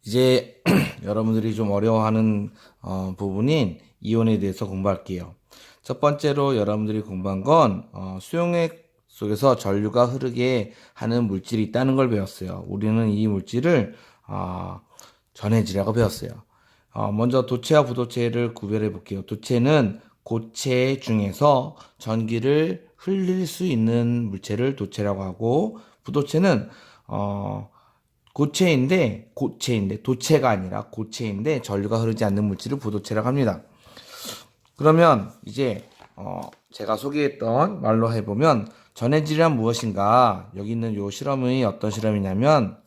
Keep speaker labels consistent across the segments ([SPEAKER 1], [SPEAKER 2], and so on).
[SPEAKER 1] 이제 여러분들이 좀 어려워하는 부분인 이온에 대해서 공부할게요. 첫 번째로 여러분들이 공부한 건 수용액 속에서 전류가 흐르게 하는 물질이 있다는 걸 배웠어요. 우리는 이 물질을 전해질이라고 배웠어요. 먼저 도체와 부도체를 구별해 볼게요. 도체는 고체 중에서 전기를 흘릴 수 있는 물체를 도체라고 하고, 부도체는 고체인데 도체가 아니라 고체인데 전류가 흐르지 않는 물질을 부도체라고 합니다. 그러면 이제 제가 소개했던 말로 해보면 전해질이란 무엇인가? 여기 있는 요 실험이 어떤 실험이냐면,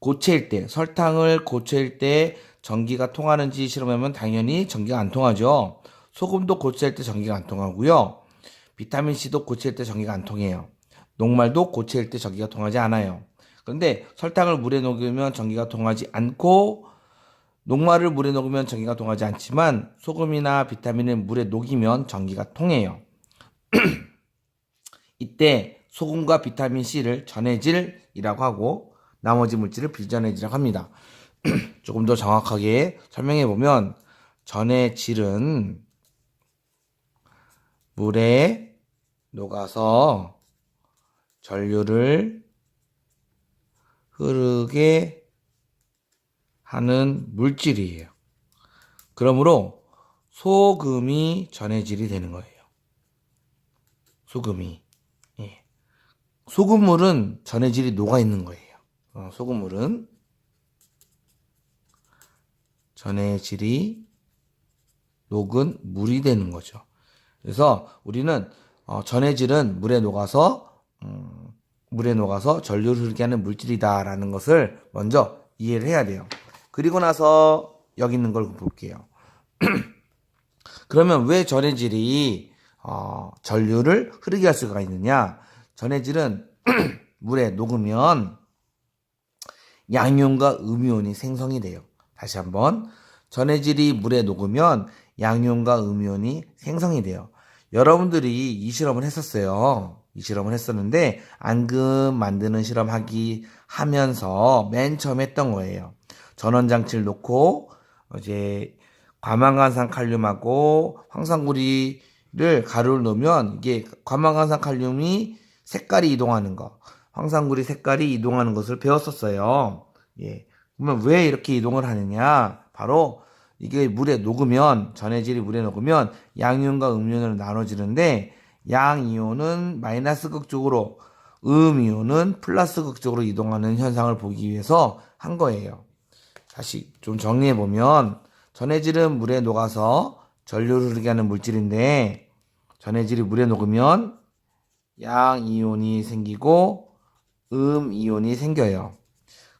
[SPEAKER 1] 고체일 때, 설탕을 고체일 때 전기가 통하는지 실험하면 당연히 전기가 안 통하죠. 소금도 고체일 때 전기가 안 통하고요. 비타민C도 고체일 때 전기가 안 통해요. 녹말도 고체일 때 전기가 통하지 않아요. 그런데 설탕을 물에 녹이면 전기가 통하지 않고, 녹말을 물에 녹이면 전기가 통하지 않지만 소금이나 비타민을 물에 녹이면 전기가 통해요. 이때 소금과 비타민C를 전해질이라고 하고 나머지 물질을 비전해질이라고 합니다. 조금 더 정확하게 설명해 보면, 전해질은 물에 녹아서 전류를 흐르게 하는 물질이에요. 그러므로 소금이 전해질이 되는 거예요. 소금이. 예. 소금물은 전해질이 녹아 있는 거예요. 소금물은 전해질이 녹은 물이 되는 거죠. 그래서 우리는 전해질은 물에 녹아서 전류를 흐르게 하는 물질이다라는 것을 먼저 이해를 해야 돼요. 그리고 나서 여기 있는 걸 볼게요. 그러면 왜 전해질이 전류를 흐르게 할 수가 있느냐? 전해질은 물에 녹으면 양이온과 음이온이 생성이 돼요. 다시 한번, 전해질이 물에 녹으면 양이온과 음이온이 생성이 돼요. 여러분들이 이 실험을 했었어요. 이 실험을 했었는데 앙금 만드는 실험 하면서 맨 처음 했던 거예요. 전원장치를 놓고 이제 과망간산 칼륨하고 황산구리를 가루를 넣으면 이게 과망간산 칼륨이 색깔이 이동하는 거, 황산구리 색깔이 이동하는 것을 배웠었어요. 예. 그러면 왜 이렇게 이동을 하느냐? 바로 이게 전해질이 물에 녹으면 양이온과 음이온으로 나눠지는데, 양이온은 마이너스 극 쪽으로, 음이온은 플러스 극 쪽으로 이동하는 현상을 보기 위해서 한 거예요. 다시 좀 정리해보면, 전해질은 물에 녹아서 전류를 흐르게 하는 물질인데, 전해질이 물에 녹으면 양이온이 생기고 음이온이 생겨요.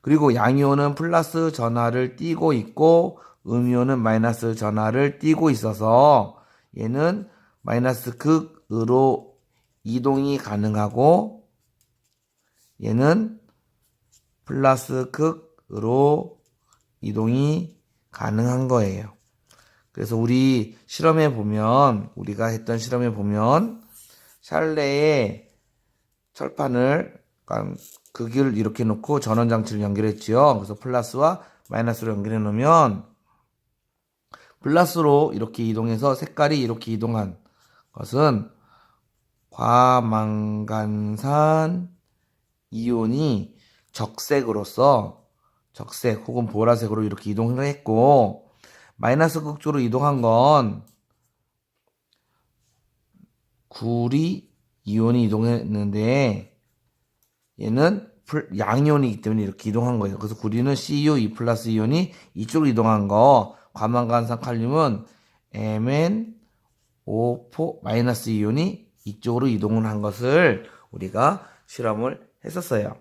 [SPEAKER 1] 그리고 양이온은 플러스 전하를 띠고 있고 음이온은 마이너스 전하를 띠고 있어서 얘는 마이너스 극으로 이동이 가능하고 얘는 플러스 극으로 이동이 가능한 거예요. 그래서 우리가 했던 실험에 보면 샬레에 철판을 극을 이렇게 놓고 전원장치를 연결했지요. 그래서 플러스와 마이너스로 연결해 놓으면 플러스로 이렇게 이동해서 색깔이 이렇게 이동한 것은 과망간산 이온이 적색 혹은 보라색으로 이렇게 이동을 했고, 마이너스 극쪽으로 이동한 건 구리 이온이 이동했는데 얘는 양이온이기 때문에 이렇게 이동한 거예요. 그래서 구리는 CuO2 플러스 이온이 이쪽으로 이동한 거, 과망간산 칼륨은 MnO4 마이너스 이온이 이쪽으로 이동을 한 것을 우리가 실험을 했었어요.